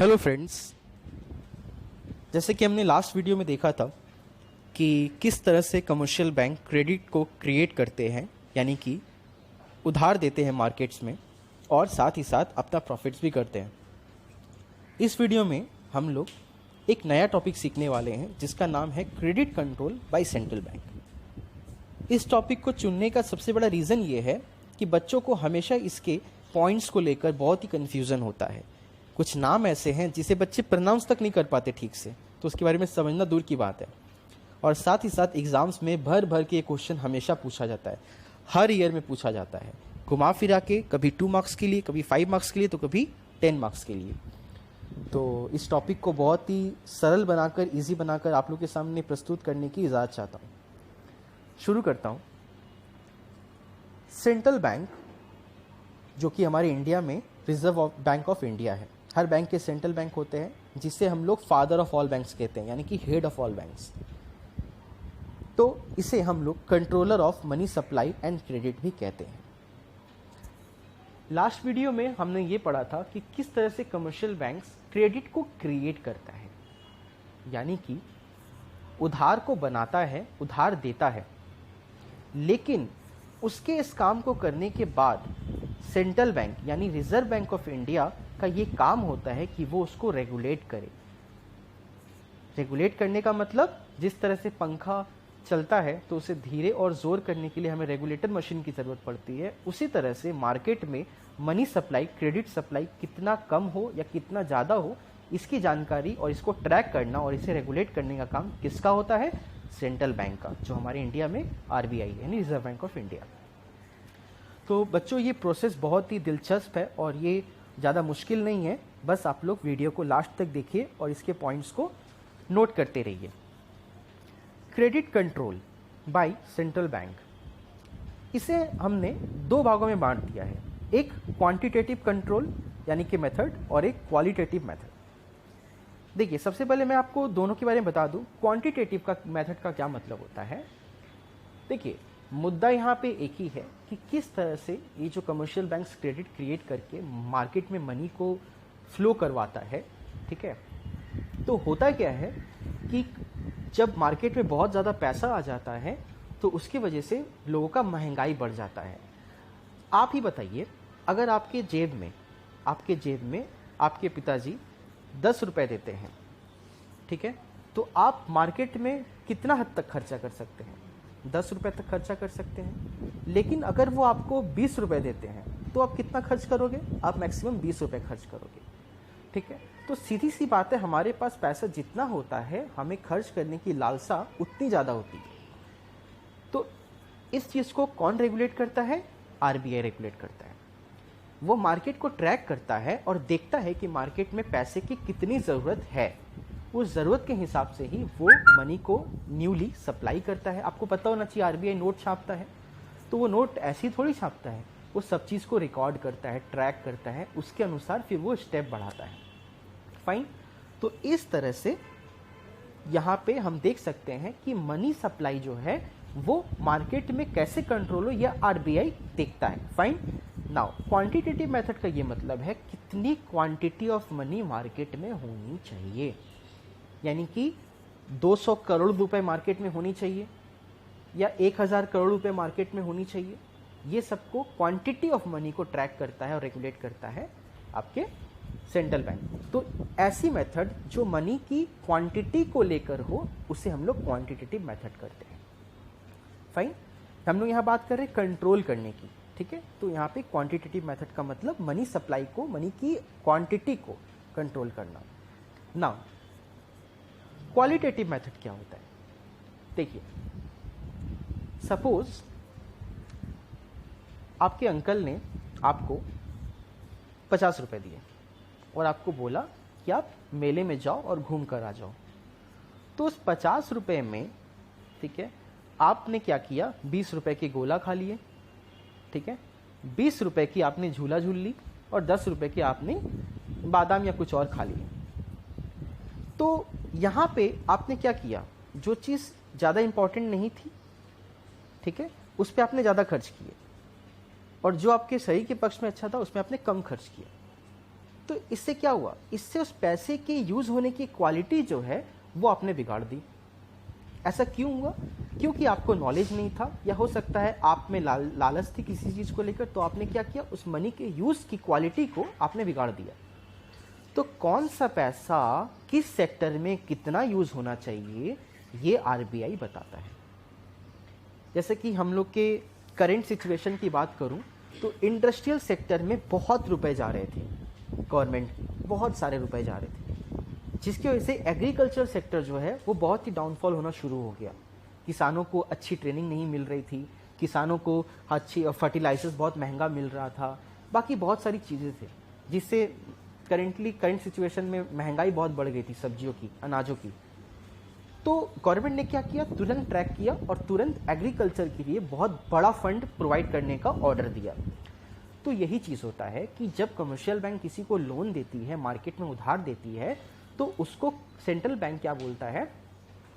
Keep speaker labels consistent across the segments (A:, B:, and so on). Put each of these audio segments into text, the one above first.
A: Hello friends, जैसे कि हमने लास्ट वीडियो में देखा था कि किस तरह से कमर्शियल बैंक क्रेडिट को क्रिएट करते हैं, यानी कि उधार देते हैं मार्केट्स में और साथ ही साथ अपना प्रॉफिट्स भी करते हैं। इस वीडियो में हम लोग एक नया टॉपिक सीखने वाले हैं जिसका नाम है credit control by central bank. इस टॉपिक को चुनने का सबसे बड़ा रीज़न ये है कि बच्चों को हमेशा इसके पॉइंट्स को लेकर बहुत ही कन्फ्यूज़न होता है। कुछ नाम ऐसे हैं जिसे बच्चे प्रोनाउंस तक नहीं कर पाते ठीक से, तो उसके बारे में समझना दूर की बात है। और साथ ही साथ एग्जाम्स में भर भर के ये क्वेश्चन हमेशा पूछा जाता है, हर ईयर में पूछा जाता है, घुमा फिरा के, कभी 2 मार्क्स के लिए, कभी 5 मार्क्स के लिए, तो कभी 10 मार्क्स के लिए। तो इस टॉपिक को बहुत ही सरल बनाकर, ईजी बनाकर आप लोग के सामने प्रस्तुत करने की इजाज़त चाहता हूँ। शुरू करता हूँ। सेंट्रल बैंक, जो कि हमारे इंडिया में रिजर्व बैंक ऑफ इंडिया है। हर बैंक के सेंट्रल बैंक होते हैं जिसे हम लोग फादर ऑफ ऑल बैंक्स कहते हैं, यानी कि हेड ऑफ ऑल बैंक्स। तो इसे हम लोग controller of money supply and credit भी कहते हैं। लास्ट वीडियो में हमने ये पढ़ा था कि किस तरह से कमर्शियल बैंक्स क्रेडिट को क्रिएट करता है, यानी कि उधार को बनाता है, उधार देता है। लेकिन उसके इस काम को करने के बाद सेंट्रल बैंक यानी रिजर्व बैंक ऑफ इंडिया का ये काम होता है कि वो उसको रेगुलेट करे। रेगुलेट करने का मतलब, जिस तरह से पंखा चलता है तो उसे धीरे और जोर करने के लिए हमें रेगुलेटर मशीन की जरूरत पड़ती है, उसी तरह से मार्केट में मनी सप्लाई, क्रेडिट सप्लाई कितना कम हो या कितना ज़्यादा हो, इसकी जानकारी और इसको ट्रैक करना और इसे रेगुलेट करने का काम किसका होता है? सेंट्रल बैंक का, जो हमारे इंडिया में आरबीआई यानी रिजर्व बैंक ऑफ इंडिया। तो बच्चों, ये प्रोसेस बहुत ही दिलचस्प है और ये ज़्यादा मुश्किल नहीं है। बस आप लोग वीडियो को लास्ट तक देखिए और इसके पॉइंट्स को नोट करते रहिए। Credit control by central bank, इसे हमने 2 भागों में बांट दिया है। एक क्वांटिटेटिव कंट्रोल यानी कि मेथड, और एक क्वालिटेटिव मेथड। देखिए, सबसे पहले मैं आपको दोनों के बारे में बता दूं। क्वांटिटेटिव का मेथड का क्या मतलब होता है। देखिए, मुद्दा यहाँ पे एक ही है कि किस तरह से ये जो कमर्शियल बैंक्स क्रेडिट क्रिएट करके मार्केट में मनी को फ्लो करवाता है। ठीक है, तो होता क्या है कि जब मार्केट में बहुत ज़्यादा पैसा आ जाता है तो उसकी वजह से लोगों का महंगाई बढ़ जाता है। आप ही बताइए, अगर आपके जेब में आपके पिताजी 10 रुपए देते हैं, ठीक है, तो आप मार्केट में कितना हद तक खर्चा कर सकते हैं? 10 रुपए तक खर्चा कर सकते हैं। लेकिन अगर वो आपको 20 रुपए देते हैं तो आप कितना खर्च करोगे? आप मैक्सिमम 20 रुपए खर्च करोगे। ठीक है, तो सीधी सी बात है, हमारे पास पैसा जितना होता है, हमें खर्च करने की लालसा उतनी ज़्यादा होती है। तो इस चीज़ को कौन रेगुलेट करता है? आरबीआई रेगुलेट करता है। वो मार्केट को ट्रैक करता है और देखता है कि मार्केट में पैसे की कितनी ज़रूरत है। उस ज़रूरत के हिसाब से ही वो मनी को न्यूली सप्लाई करता है। आपको पता होना चाहिए, आरबीआई नोट छापता है तो वो नोट ऐसी थोड़ी छापता है, वो सब चीज़ को रिकॉर्ड करता है, ट्रैक करता है, उसके अनुसार फिर वो स्टेप बढ़ाता है। फाइन। तो इस तरह से यहाँ पे हम देख सकते हैं कि मनी सप्लाई जो है वो मार्केट में कैसे कंट्रोल हो, यह आरबीआई देखता है। फाइन। नाउ, क्वांटिटेटिव मेथड का ये मतलब है कितनी क्वांटिटी ऑफ मनी मार्केट में होनी चाहिए, यानी कि 200 करोड़ रुपए मार्केट में होनी चाहिए या 1000 करोड़ रुपए मार्केट में होनी चाहिए। ये सबको क्वांटिटी ऑफ मनी को ट्रैक करता है और रेगुलेट करता है आपके सेंट्रल बैंक। तो ऐसी मेथड जो मनी की क्वांटिटी को लेकर हो, उसे हम लोग क्वांटिटेटिव मेथड करते हैं। फाइन। हम लोग यहाँ बात कर रहे हैं कंट्रोल करने की। ठीक है, तो यहाँ पे क्वांटिटेटिव मेथड का मतलब मनी सप्लाई को, मनी की क्वांटिटी को कंट्रोल करना। नाउ, क्वालिटेटिव मेथड क्या होता है? देखिए, सपोज आपके अंकल ने आपको 50 रुपए दिए और आपको बोला कि आप मेले में जाओ और घूम कर आ जाओ। तो उस 50 रुपए में, ठीक है, आपने क्या किया? 20 रुपए के गोला खा लिए। ठीक है, 20 रुपए की आपने झूला झूल ली और 10 रुपए की आपने बादाम या कुछ और खा लिए। तो यहां पे आपने क्या किया? जो चीज ज्यादा इंपॉर्टेंट नहीं थी, ठीक है, उस पर आपने ज्यादा खर्च किए, और जो आपके शरीर के पक्ष में अच्छा था उसमें आपने कम खर्च किया। तो इससे क्या हुआ, इससे उस पैसे के यूज होने की क्वालिटी जो है वो आपने बिगाड़ दी। ऐसा क्यों हुआ? क्योंकि आपको नॉलेज नहीं था, या हो सकता है आप में लालच थी किसी चीज को लेकर, तो आपने क्या किया, उस मनी के यूज की क्वालिटी को आपने बिगाड़ दिया। तो कौन सा पैसा किस सेक्टर में कितना यूज होना चाहिए ये आरबीआई बताता है। जैसे कि हम लोग के करंट सिचुएशन की बात करूं तो इंडस्ट्रियल सेक्टर में बहुत रुपए जा रहे थे, गवर्नमेंट बहुत सारे रुपए जा रहे थे, जिसकी वजह से एग्रीकल्चर सेक्टर जो है वो बहुत ही डाउनफॉल होना शुरू हो गया। किसानों को अच्छी ट्रेनिंग नहीं मिल रही थी, किसानों को अच्छी फर्टिलाइजर्स बहुत महंगा मिल रहा था, बाकी बहुत सारी चीज़ें थी, जिससे करंट सिचुएशन में महंगाई बहुत बढ़ गई थी सब्जियों की, अनाजों की। तो गवर्नमेंट ने क्या किया, तुरंत ट्रैक किया और तुरंत एग्रीकल्चर के लिए बहुत बड़ा फंड प्रोवाइड करने का ऑर्डर दिया। तो यही चीज़ होता है कि जब कमर्शियल बैंक किसी को लोन देती है, मार्केट में उधार देती है, तो उसको सेंट्रल बैंक क्या बोलता है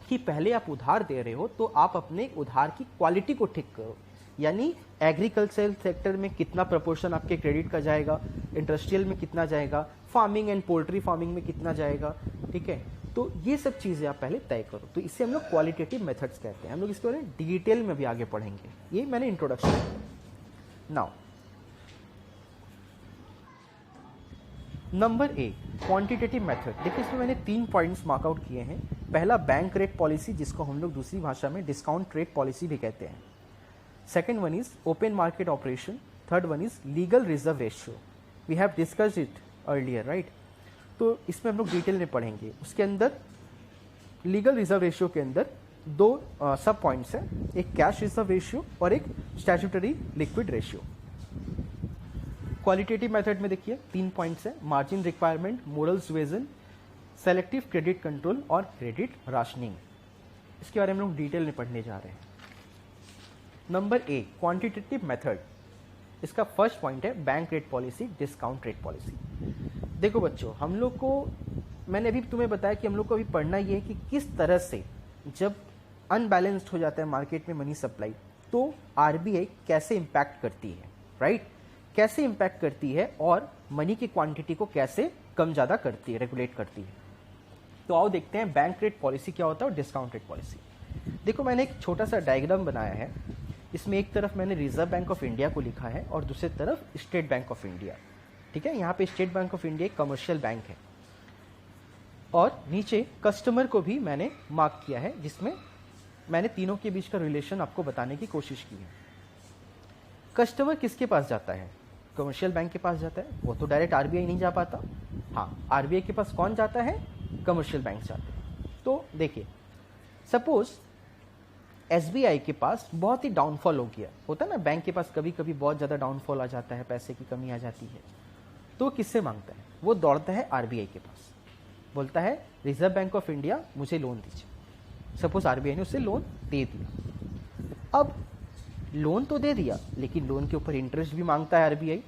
A: कि पहले आप उधार दे रहे हो तो आप अपने उधार की क्वालिटी को ठीक करो। यानी एग्रीकल्चर सेक्टर में कितना प्रपोर्शन आपके क्रेडिट का जाएगा, इंडस्ट्रियल में कितना जाएगा, फार्मिंग एंड पोल्ट्री फार्मिंग में कितना जाएगा, ठीक है। तो ये सब चीज़ें आप पहले तय करो। तो इसे हम लोग क्वालिटेटिव मेथड्स कहते हैं। हम लोग इसके बारे में डिटेल में भी आगे पढ़ेंगे, ये मैंने introduction. Now number A, quantitative method. देखिए इसमें मैंने 3 पॉइंट्स मार्कआउट किए हैं। पहला बैंक रेट पॉलिसी, जिसको हम लोग दूसरी भाषा में डिस्काउंट रेट पॉलिसी भी कहते हैं। Second one is open market operation. Third one is legal reserve ratio. We have discussed it earlier, right. तो इसमें हम लोग डिटेल में पढ़ेंगे। उसके अंदर लीगल रिजर्व रेशियो के अंदर 2 सब पॉइंट्स हैं, एक कैश रिजर्व रेशियो और एक statutory liquid ratio. Qualitative method में देखिए 3 पॉइंट्स हैं, margin requirement, moral suasion, selective credit control और क्रेडिट राशनिंग। इसके बारे में हम लोग डिटेल में पढ़ने जा रहे हैं। Number A, quantitative method. इसका फर्स्ट पॉइंट है bank rate policy, discount rate policy. देखो बच्चों, हम लोग को, मैंने अभी तुम्हें बताया कि हम लोग को अभी पढ़ना ये है कि किस तरह से जब अनबैलेंस्ड हो जाता है मार्केट में मनी सप्लाई, तो आरबीआई कैसे इंपैक्ट करती है, राइट। कैसे इंपैक्ट करती है और मनी की क्वांटिटी को कैसे कम ज़्यादा करती है, रेगुलेट करती है। तो आओ देखते हैं बैंक रेट पॉलिसी क्या होता है और डिस्काउंट रेट पॉलिसी। देखो मैंने एक छोटा सा डायग्राम बनाया है। इसमें एक तरफ मैंने रिजर्व बैंक ऑफ इंडिया को लिखा है और दूसरी तरफ स्टेट बैंक ऑफ इंडिया, ठीक है। यहाँ पे स्टेट बैंक ऑफ इंडिया एक कमर्शियल बैंक है और नीचे कस्टमर को भी मैंने मार्क किया है, जिसमें मैंने तीनों के बीच का रिलेशन आपको बताने की कोशिश की है। कस्टमर किसके पास जाता है? कमर्शियल बैंक के पास जाता है, वो तो डायरेक्ट आरबीआई नहीं जा पाता। हाँ, आरबीआई के पास कौन जाता है? कमर्शियल बैंक जाते हैं। तो देखिए, सपोज एसबीआई के पास बहुत ही डाउनफॉल हो गया, होता है ना, बैंक के पास कभी कभी बहुत ज़्यादा डाउनफॉल आ जाता है, पैसे की कमी आ जाती है, तो किससे मांगता है? वो दौड़ता है आरबीआई के पास, बोलता है रिजर्व बैंक ऑफ इंडिया मुझे लोन दीजिए। सपोज आरबीआई ने उसे लोन दे दिया। अब लोन तो दे दिया, लेकिन लोन के ऊपर इंटरेस्ट भी मांगता है आरबीआई।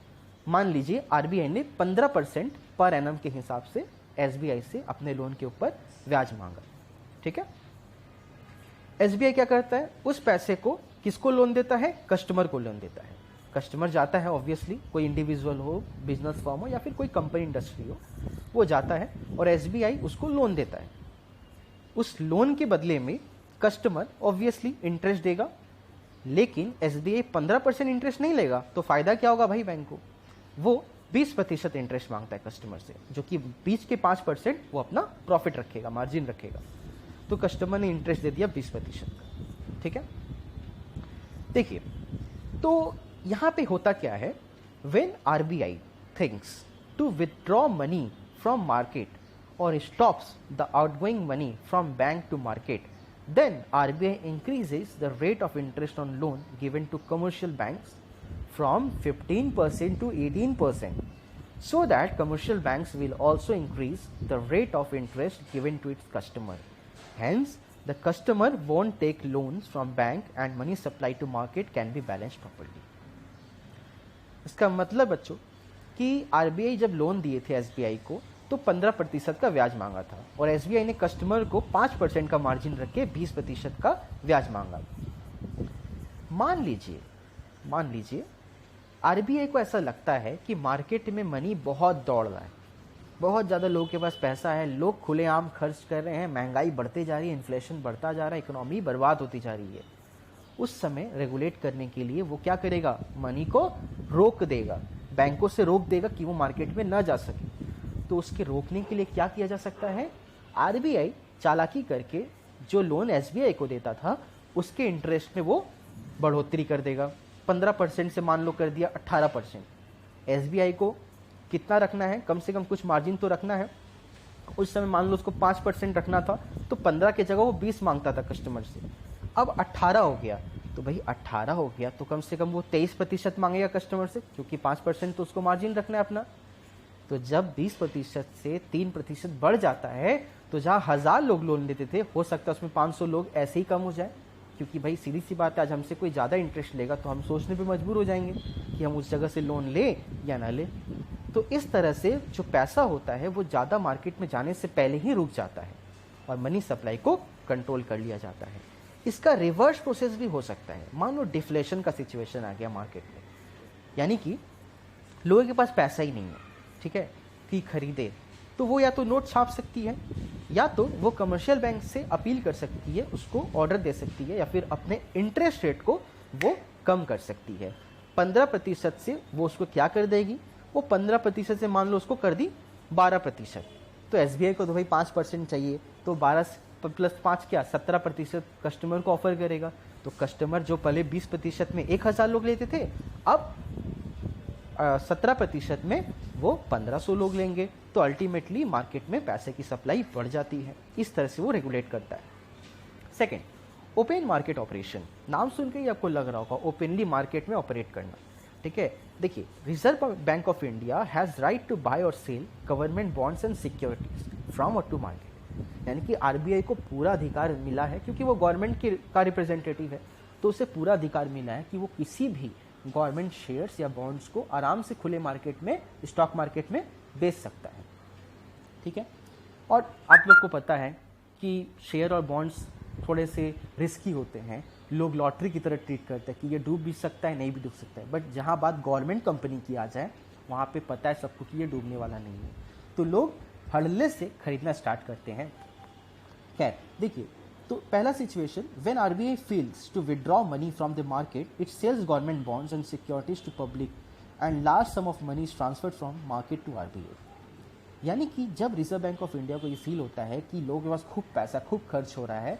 A: मान लीजिए आरबीआई ने 15% पर एनम के हिसाब से एसबीआई से अपने लोन के ऊपर ब्याज मांगा, ठीक है। एसबीआई क्या करता है? उस पैसे को किसको लोन देता है? कस्टमर को लोन देता है। कस्टमर जाता है, ऑब्वियसली कोई इंडिविजुअल हो, बिजनेस फर्म हो या फिर कोई कंपनी इंडस्ट्री हो, वो जाता है और एसबीआई उसको लोन देता है। उस लोन के बदले में कस्टमर ऑब्वियसली इंटरेस्ट देगा, लेकिन एसबीआई 15% इंटरेस्ट नहीं लेगा, तो फायदा क्या होगा भाई बैंक को? वो 20% इंटरेस्ट मांगता है कस्टमर से, जो कि 20 के 5% वो अपना प्रॉफिट रखेगा, मार्जिन रखेगा। तो कस्टमर ने इंटरेस्ट दे दिया 20% का, ठीक है। देखिए, तो यहां पे होता क्या है, when RBI thinks to withdraw money from market और stops the outgoing money from bank to market, then RBI increases the rate of interest on loan given to commercial banks from 15% to 18%, so that commercial banks will also increase the rate of interest given to its customer. Hence, the customer won't take loans from bank and money supply to market can be balanced properly. इसका मतलब बच्चों कि RBI जब loan दिए थे SBI को, तो 15% का ब्याज मांगा था और एसबीआई ने कस्टमर को 5% का मार्जिन रख के 20% का ब्याज मांगा। मान लीजिए आरबीआई को ऐसा लगता है कि मार्केट में मनी बहुत दौड़ रहा है, बहुत ज़्यादा लोगों के पास पैसा है, लोग खुलेआम खर्च कर रहे हैं, महंगाई बढ़ते जा रही है, इन्फ्लेशन बढ़ता जा रहा है, इकोनॉमी बर्बाद होती जा रही है। उस समय रेगुलेट करने के लिए वो क्या करेगा, मनी को रोक देगा, बैंकों से रोक देगा कि वो मार्केट में न जा सके। तो उसके रोकने के लिए क्या किया जा सकता है, आरबीआई चालाकी करके जो लोन एसबीआई को देता था उसके इंटरेस्ट में वो बढ़ोतरी कर देगा। 15% से मान लो कर दिया 18%। एसबीआई को कितना रखना है, कम से कम कुछ मार्जिन तो रखना है। उस समय मान लो उसको 5% रखना था, तो 15 की जगह वो 20 मांगता था कस्टमर से। अब 18 हो गया, तो भाई 18 हो गया तो कम से कम वो 23% मांगेगा कस्टमर से, क्योंकि 5% तो उसको मार्जिन रखना है अपना। तो जब 20% से 3% बढ़ जाता है, तो जहाँ 1000 लोग लोन लेते थे, हो सकता है उसमें 500 लोग ऐसे ही कम हो जाए, क्योंकि भाई सीधी सी बात है, आज हमसे कोई ज़्यादा इंटरेस्ट लेगा तो हम सोचने पे मजबूर हो जाएंगे कि हम उस जगह से लोन लें या ना लें। तो इस तरह से जो पैसा होता है वो ज़्यादा मार्केट में जाने से पहले ही रुक जाता है और मनी सप्लाई को कंट्रोल कर लिया जाता है। इसका रिवर्स प्रोसेस भी हो सकता है। मान लो डिफ्लेशन का सिचुएशन आ गया मार्केट में, यानी कि लोगों के पास पैसा ही नहीं है, ठीक है, कि खरीदे, तो वो या तो नोट छाप सकती है, या तो वो कमर्शियल बैंक से अपील कर सकती है, उसको ऑर्डर दे सकती है, या फिर अपने इंटरेस्ट रेट को वो कम कर सकती है। 15% से वो उसको क्या कर देगी, वो 15% से मान लो उसको कर दी 12%। तो एसबीआई को तो भाई 5% चाहिए, तो 12 + 5 क्या 17% कस्टमर को ऑफर करेगा। तो कस्टमर जो पहले 20% में 1000 लोग लेते थे, अब 17% में वो 1500 लोग लेंगे। तो अल्टीमेटली मार्केट में पैसे की सप्लाई बढ़ जाती है। इस तरह से वो रेगुलेट करता है। Second, open market operation. नाम सुन के ही आपको लग रहा होगा ओपनली मार्केट में ऑपरेट करना, ठीक है। देखिए, Reserve Bank of India has right to buy और sell government bonds and securities from और टू मार्केट। यानी कि आरबीआई को पूरा अधिकार मिला है, क्योंकि वो गवर्नमेंट का रिप्रेजेंटेटिव है, तो उसे पूरा अधिकार मिला है कि वो किसी भी गवर्नमेंट शेयर्स या बॉन्ड्स को आराम से खुले मार्केट में, स्टॉक मार्केट में बेच सकता है, ठीक है। और आप लोग को पता है कि शेयर और बॉन्ड्स थोड़े से रिस्की होते हैं, लोग लॉटरी की तरह ट्रीट करते हैं कि ये डूब भी सकता है, नहीं भी डूब सकता है। बट जहाँ बात गवर्नमेंट कंपनी की आ जाए, वहाँ पे पता है सबको कि ये डूबने वाला नहीं है, तो लोग हड़ल्ले से खरीदना स्टार्ट करते हैं। खैर देखिए, तो पहला situation, when RBI feels to withdraw money from the market, it sells government bonds and securities to public and large sum of money is transferred from market to RBI. यानी कि जब रिजर्व बैंक ऑफ इंडिया को ये feel होता है कि लोगों के पास खूब पैसा, खूब खर्च हो रहा है,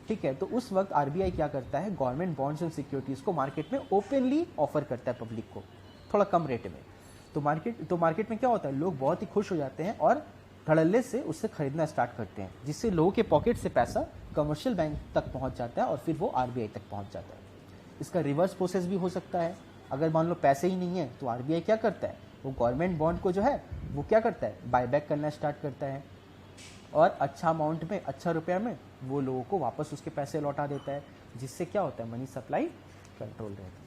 A: ठीक है, तो उस वक्त आरबीआई क्या करता है, गवर्नमेंट बॉन्ड्स एंड सिक्योरिटीज को मार्केट में ओपनली ऑफर करता है पब्लिक को, थोड़ा कम रेट में। तो मार्केट में क्या होता है, लोग बहुत ही खुश हो जाते हैं और धड़ल्ले से उससे खरीदना स्टार्ट करते हैं, जिससे लोगों के पॉकेट से पैसा कमर्शियल बैंक तक पहुंच जाता है और फिर वो आरबीआई तक पहुंच जाता है। इसका रिवर्स प्रोसेस भी हो सकता है। अगर मान लो पैसे ही नहीं है, तो आरबीआई क्या करता है, वो गवर्नमेंट बॉन्ड को जो है वो क्या करता है, बायबैक करना स्टार्ट करता है, और अच्छा अमाउंट में, अच्छा रुपया में वो लोगों को वापस उसके पैसे लौटा देता है, जिससे क्या होता है, मनी सप्लाई कंट्रोल रहती है।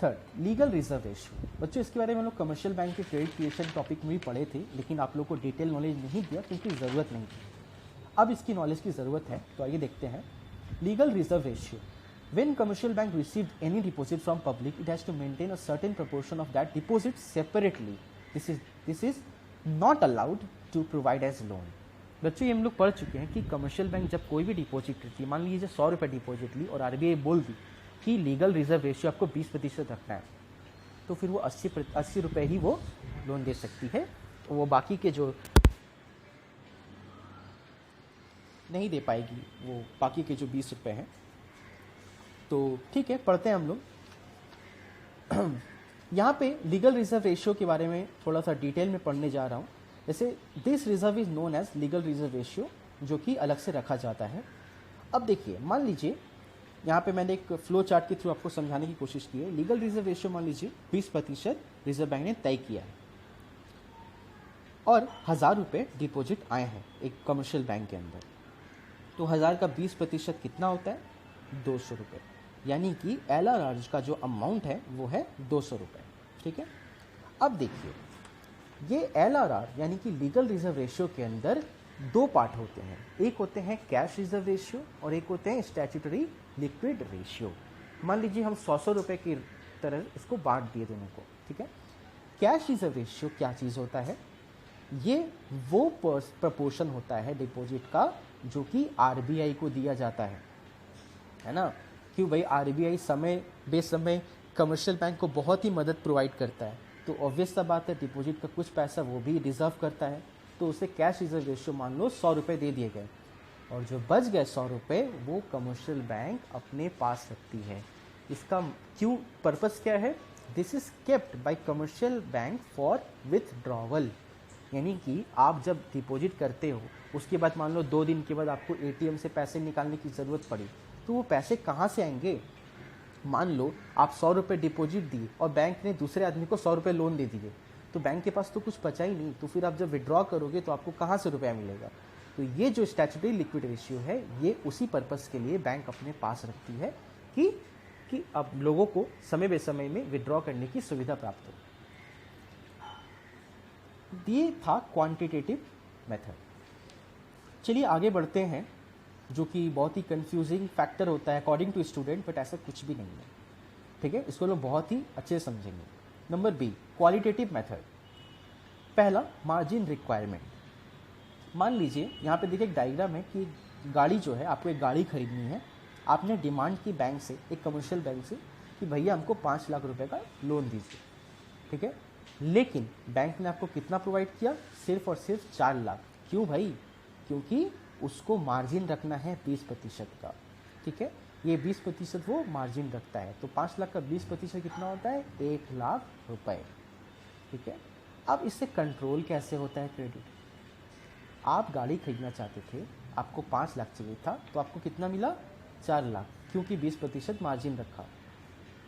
A: Third, legal reserve ratio. बच्चों, इसके बारे में हम लोग कमर्शियल बैंक के क्रेडिट क्रिएशन टॉपिक में भी पढ़े थे, लेकिन आप लोग को डिटेल नॉलेज नहीं दिया क्योंकि ज़रूरत नहीं थी। अब इसकी नॉलेज की ज़रूरत है, तो आइए देखते हैं। Legal reserve ratio, when commercial bank received any deposit from public, it has to maintain a certain proportion of that deposit separately. This is not allowed to provide as loan. बच्चों, ये हम लोग पढ़ चुके हैं कि कमर्शियल बैंक जब कोई भी डिपॉजिट लेती है, मान लीजिए 100 रुपये डिपॉजिट ली और आरबीआई बोल दी कि लीगल रिजर्व रेशियो आपको 20% रखना है, तो फिर वो 80 रुपये ही वो लोन दे सकती है। वो बाकी के जो नहीं दे पाएगी, वो बाकी के जो 20 रुपये हैं। तो ठीक है, पढ़ते हैं हम लोग। यहाँ पे लीगल रिजर्व रेशियो के बारे में थोड़ा सा डिटेल में पढ़ने जा रहा हूँ। जैसे this reserve is known as legal reserve ratio, जो कि अलग से रखा जाता है। अब देखिए, मान लीजिए यहाँ पे मैंने एक फ्लो चार्ट के थ्रू आपको समझाने की कोशिश की है। लीगल रिजर्व रेशियो मान लीजिए 20% रिजर्व बैंक ने तय किया है और 1000 रुपये डिपॉजिट आए हैं एक कमर्शियल बैंक के अंदर, तो 1000 का 20% कितना होता है, 200 रुपये। यानी कि LRR का जो अमाउंट है वो है 200 रुपये, ठीक है। अब देखिए, ये LRR यानी कि लीगल रिजर्व रेशियो के अंदर दो पार्ट होते हैं, एक होते हैं कैश रिजर्व रेशियो और एक होते हैं स्टैट्यूटरी लिक्विड रेशियो। मान लीजिए हम 100 रुपये की तरह इसको बांट दिए दोनों को, ठीक है। कैश रिजर्व रेशियो क्या चीज़ होता है, ये वो प्रपोर्शन होता है डिपॉजिट का जो कि आरबीआई को दिया जाता है ना। क्यों भाई, आरबीआई समय बेसमय कमर्शियल बैंक को बहुत ही मदद प्रोवाइड करता है, तो ऑब्वियस सा बात है डिपॉजिट का कुछ पैसा वो भी रिजर्व करता है, तो उसे कैश रिजर्व रेशियो मान लो 100 रुपये दे दिए गए, और जो बच गए 100 रुपये वो कमर्शियल बैंक अपने पास रखती है। इसका क्यों पर्पस क्या है? This is kept bye commercial bank for withdrawal, यानी कि आप जब डिपॉजिट करते हो उसके बाद मान लो 2 दिन के बाद आपको एटीएम से पैसे निकालने की ज़रूरत पड़ी, तो वो पैसे कहाँ से आएंगे? मान लो आप 100 रुपये डिपॉजिट दिए और बैंक ने दूसरे आदमी को 100 रुपये लोन दे दिए, तो बैंक के पास तो कुछ बचा ही नहीं, तो फिर आप जब विड्रॉ करोगे तो आपको कहाँ से रुपया मिलेगा? तो ये जो स्टैट्यूटरी लिक्विड रेशियो है ये उसी पर्पस के लिए बैंक अपने पास रखती है कि अब लोगों को समय बेसमय में विड्रॉ करने की सुविधा प्राप्त हो। ये था क्वांटिटेटिव मेथड। चलिए आगे बढ़ते हैं, जो कि बहुत ही कंफ्यूजिंग फैक्टर होता है अकॉर्डिंग टू स्टूडेंट, बट ऐसा कुछ भी नहीं है, ठीक है। इसको लोग बहुत ही अच्छे से समझेंगे। Number B, qualitative method. पहला, मार्जिन रिक्वायरमेंट। मान लीजिए यहाँ पे देखिए एक डायग्राम है कि गाड़ी जो है, आपको एक गाड़ी खरीदनी है, आपने डिमांड की बैंक से, एक कमर्शियल बैंक से, कि भैया हमको 5 लाख रुपए का लोन दीजिए, ठीक है। लेकिन बैंक ने आपको कितना प्रोवाइड किया? सिर्फ और सिर्फ 4 लाख। क्यों भाई? क्योंकि उसको मार्जिन रखना है 20% का, ठीक है। ये 20% वो मार्जिन रखता है, तो 5 लाख का 20% कितना होता है? 1 लाख रुपए, ठीक है। अब इससे कंट्रोल कैसे होता है क्रेडिट? आप गाड़ी खरीदना चाहते थे, आपको 5 लाख चाहिए था, तो आपको कितना मिला? 4 लाख, क्योंकि 20% मार्जिन रखा।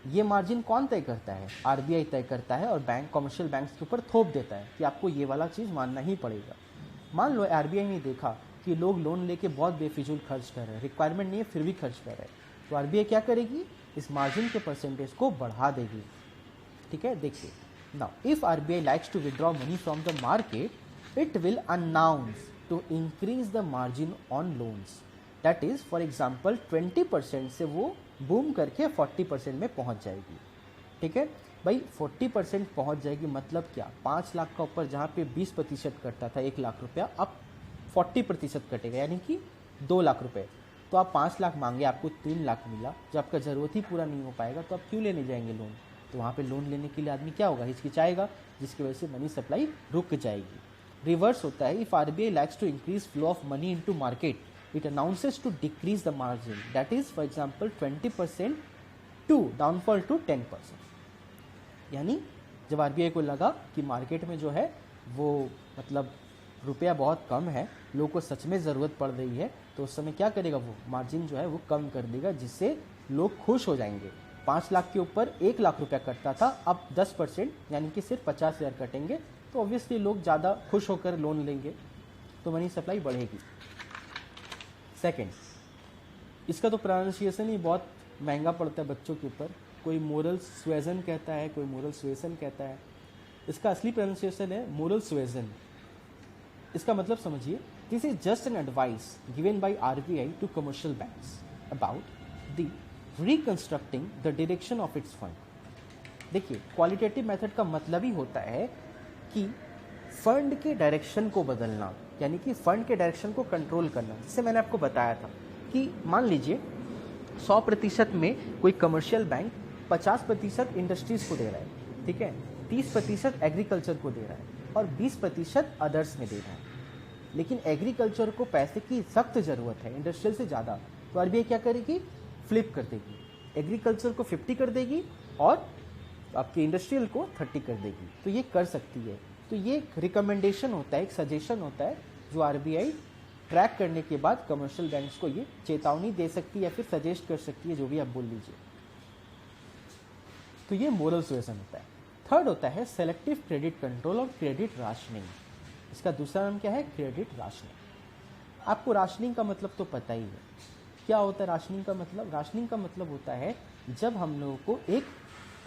A: ये मार्जिन कौन तय करता है? आरबीआई तय करता है, और बैंक कमर्शियल बैंक्स के ऊपर थोप देता है कि आपको ये वाला चीज़ मानना ही पड़ेगा। मान लो आरबीआई ने देखा कि लोग लोन लेके बहुत बेफिजूल खर्च कर रहे हैं, रिक्वायरमेंट नहीं है फिर भी खर्च कर रहे हैं, तो आरबीआई क्या करेगी? इस मार्जिन के परसेंटेज को बढ़ा देगी, ठीक है। देखिए, now if RBI likes to withdraw money from the market, it will announce to increase the margin on loans. That is, for example 20% से वो बूम करके 40% में पहुंच जाएगी, ठीक है भाई। 40% पहुंच जाएगी मतलब क्या? 5 लाख का ऊपर जहाँ पे 20% कटता था 1 लाख रुपया, अब 40% कटेगा, यानी कि 2 लाख रुपए। तो आप 5 लाख मांगे, आपको 3 लाख मिला, जब आपका ज़रूरत ही पूरा नहीं हो पाएगा तो आप क्यों लेने जाएंगे लोन? तो वहाँ पे लोन लेने के लिए आदमी क्या होगा? हिचकिचाएगा, जिसकी वजह से मनी सप्लाई रुक जाएगी। रिवर्स होता है, if RBI likes to increase flow of money into market, it announces to decrease the margin, that is for example 20% to downfall to 10%। यानी जब आरबीआई को लगा कि मार्केट में जो है वो मतलब रुपया बहुत कम है, लोगों को सच में ज़रूरत पड़ रही है, तो उस समय क्या करेगा? वो मार्जिन जो है वो कम कर देगा, जिससे लोग खुश हो जाएंगे। 5 लाख के ऊपर 1 लाख रुपया कटता था, अब 10% यानी कि सिर्फ 50,000 कटेंगे, तो ऑब्वियसली लोग ज़्यादा खुश होकर लोन लेंगे, तो मनी सप्लाई बढ़ेगी। सेकेंड, इसका तो प्रोनाउंसिएशन ही बहुत महंगा पड़ता है बच्चों के ऊपर, कोई मोरल सुएजन कहता है, कोई मोरल सुएसन कहता है। इसका असली प्रोनाउंसिएशन है मोरल सुएजन। इसका मतलब समझिए, this is just an advice given by RBI to commercial banks about the reconstructing the direction of its fund. देखिए, क्वालिटेटिव मेथड का मतलब ही होता है कि फंड के डायरेक्शन को बदलना, यानी कि फंड के डायरेक्शन को कंट्रोल करना। जैसे मैंने आपको बताया था कि मान लीजिए 100% में कोई कमर्शियल बैंक 50% इंडस्ट्रीज को दे रहा है, ठीक है, 30% एग्रीकल्चर को दे रहा है, और 20% अदर्स में दे रहा है। लेकिन एग्रीकल्चर को पैसे की सख्त ज़रूरत है इंडस्ट्रियल से ज़्यादा, तो आरबीआई क्या करेगी? फ्लिप कर देगी, एग्रीकल्चर को 50 कर देगी और आपकी इंडस्ट्रियल को 30 कर देगी। तो ये कर सकती है। तो ये एक रिकमेंडेशन होता है, एक सजेशन होता है, जो आरबीआई ट्रैक करने के बाद कमर्शियल बैंक्स को ये चेतावनी दे सकती है या फिर सजेस्ट कर सकती है, जो भी आप बोल लीजिए। तो ये मोरल सुएसन होता है। थर्ड होता है सेलेक्टिव क्रेडिट कंट्रोल और क्रेडिट राशनिंग। इसका दूसरा नाम क्या है? Credit rationing. आपको राशनिंग का मतलब तो पता ही है, क्या होता है राशनिंग का मतलब? राशनिंग का मतलब होता है जब हम लोगों को एक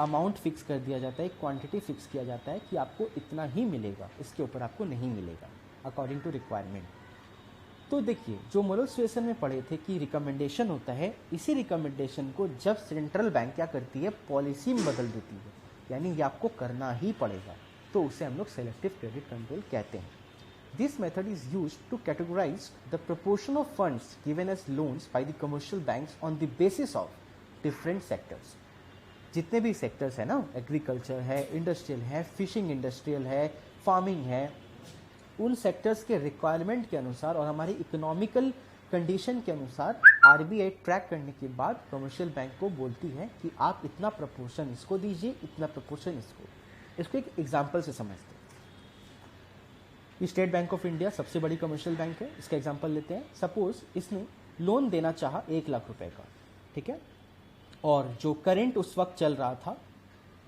A: अमाउंट फिक्स कर दिया जाता है, एक क्वांटिटी फिक्स किया जाता है कि आपको इतना ही मिलेगा, इसके ऊपर आपको नहीं मिलेगा, अकॉर्डिंग टू रिक्वायरमेंट। तो देखिए, जो मोरल सुएसन में पढ़े थे कि रिकमेंडेशन होता है, इसी रिकमेंडेशन को जब सेंट्रल बैंक क्या करती है? पॉलिसी में बदल देती है, यानी ये आपको करना ही पड़ेगा, तो उसे हम लोग सेलेक्टिव क्रेडिट कंट्रोल कहते हैं। This method is used to categorize the proportion of funds given as loans by the commercial banks on the basis of different sectors. जितने भी सेक्टर्स है ना, एग्रीकल्चर है, इंडस्ट्रियल है, फिशिंग इंडस्ट्रियल है, farming है, उन सेक्टर्स के रिक्वायरमेंट के अनुसार और हमारी इकोनॉमिकल कंडीशन के अनुसार आरबीआई ट्रैक करने के बाद कमर्शियल बैंक को बोलती है कि आप इतना प्रपोर्शन इसको दीजिए, इतना प्रपोर्शन इसको एक एग्जांपल से समझते हैं। स्टेट बैंक ऑफ इंडिया सबसे बड़ी कमर्शियल बैंक है, इसका एग्जांपल लेते हैं। सपोज इसने लोन देना चाहा 1 लाख रुपए का, ठीक है, और जो करंट उस वक्त चल रहा था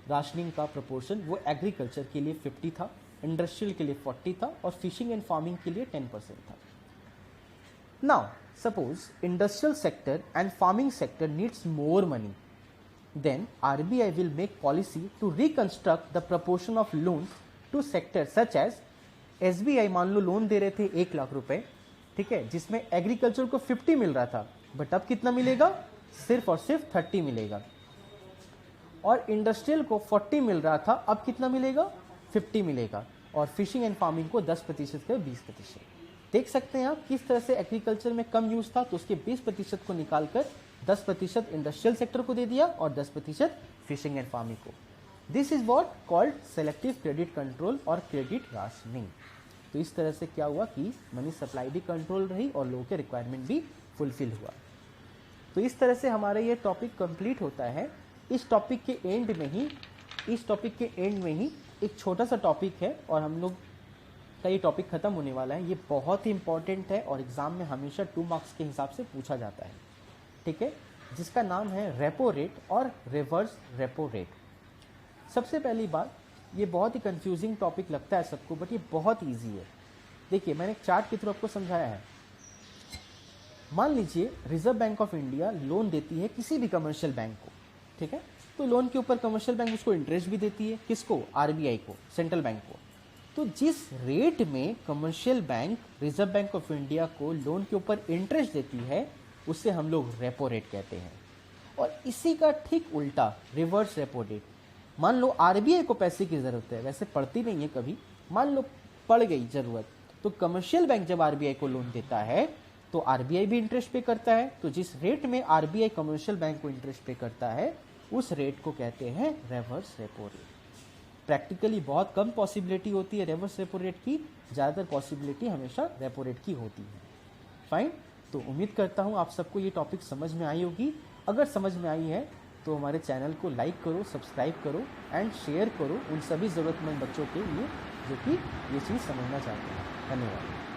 A: राशनिंग का प्रपोर्शन वो एग्रीकल्चर के लिए 50 था, इंडस्ट्रियल के लिए 40 था और फिशिंग एंड फार्मिंग के लिए 10% था। Now suppose industrial sector and farming sector needs more money, then RBI will make policy to reconstruct the proportion of loans to sector such as SBI मान लो लोन दे रहे थे 1 लाख रुपए, ठीक है, जिसमें एग्रीकल्चर को 50 मिल रहा था, बट अब कितना मिलेगा, सिर्फ और सिर्फ 30 मिलेगा, और इंडस्ट्रियल को 40 मिल रहा था, अब कितना मिलेगा, 50 मिलेगा, और फिशिंग एंड फार्मिंग को 10% का 20%। देख सकते हैं आप किस तरह से एग्रीकल्चर में कम यूज था तो उसके 20% को निकालकर 10% इंडस्ट्रियल सेक्टर को दे दिया और 10% फिशिंग एंड फार्मिंग को। This is what called selective credit control और क्रेडिट राशनिंग। तो इस तरह से क्या हुआ कि मनी सप्लाई भी कंट्रोल रही और लोगों के रिक्वायरमेंट भी फुलफिल हुआ। तो इस तरह से हमारा ये टॉपिक कंप्लीट होता है। इस टॉपिक के एंड में ही एक छोटा सा टॉपिक है और हम लोग का ये टॉपिक खत्म होने वाला है। ये बहुत ही इंपॉर्टेंट है और एग्जाम में हमेशा 2 मार्क्स के हिसाब से पूछा जाता है, ठीक है, जिसका नाम है रेपो रेट और रिवर्स रेपो रेट। सबसे पहली बात, ये बहुत ही कंफ्यूजिंग टॉपिक लगता है सबको, बट ये बहुत ईजी है। देखिए मैंने एक चार्ट के थ्रू आपको समझाया है। मान लीजिए reserve Bank of India loan देती है किसी भी कमर्शियल बैंक को, ठीक है, तो लोन के ऊपर कमर्शियल बैंक उसको इंटरेस्ट भी देती है, किसको, आरबीआई को, सेंट्रल बैंक को। तो जिस रेट में commercial bank reserve Bank of India को लोन के ऊपर इंटरेस्ट देती है उसे हम लोग रेपो रेट कहते हैं। और इसी का ठीक उल्टा रिवर्स रेपो रेट, मान लो आरबीआई को पैसे की जरूरत है, वैसे पड़ती नहीं है कभी, मान लो पड़ गई जरूरत, तो कमर्शियल बैंक जब आरबीआई को लोन देता है तो आरबीआई भी इंटरेस्ट पे करता है। तो जिस रेट में आरबीआई कमर्शियल बैंक को इंटरेस्ट पे करता है उस रेट को कहते हैं रिवर्स रेपो रेट। प्रैक्टिकली बहुत कम पॉसिबिलिटी होती है रिवर्स रेपो रेट की, ज़्यादातर पॉसिबिलिटी हमेशा रेपो रेट की होती है। फाइन, तो उम्मीद करता हूँ आप सबको ये टॉपिक समझ में आई होगी। अगर समझ में आई है तो हमारे चैनल को लाइक करो, सब्सक्राइब करो एंड शेयर करो उन सभी ज़रूरतमंद बच्चों के लिए जो कि ये चीज़ समझना चाहते हैं। धन्यवाद।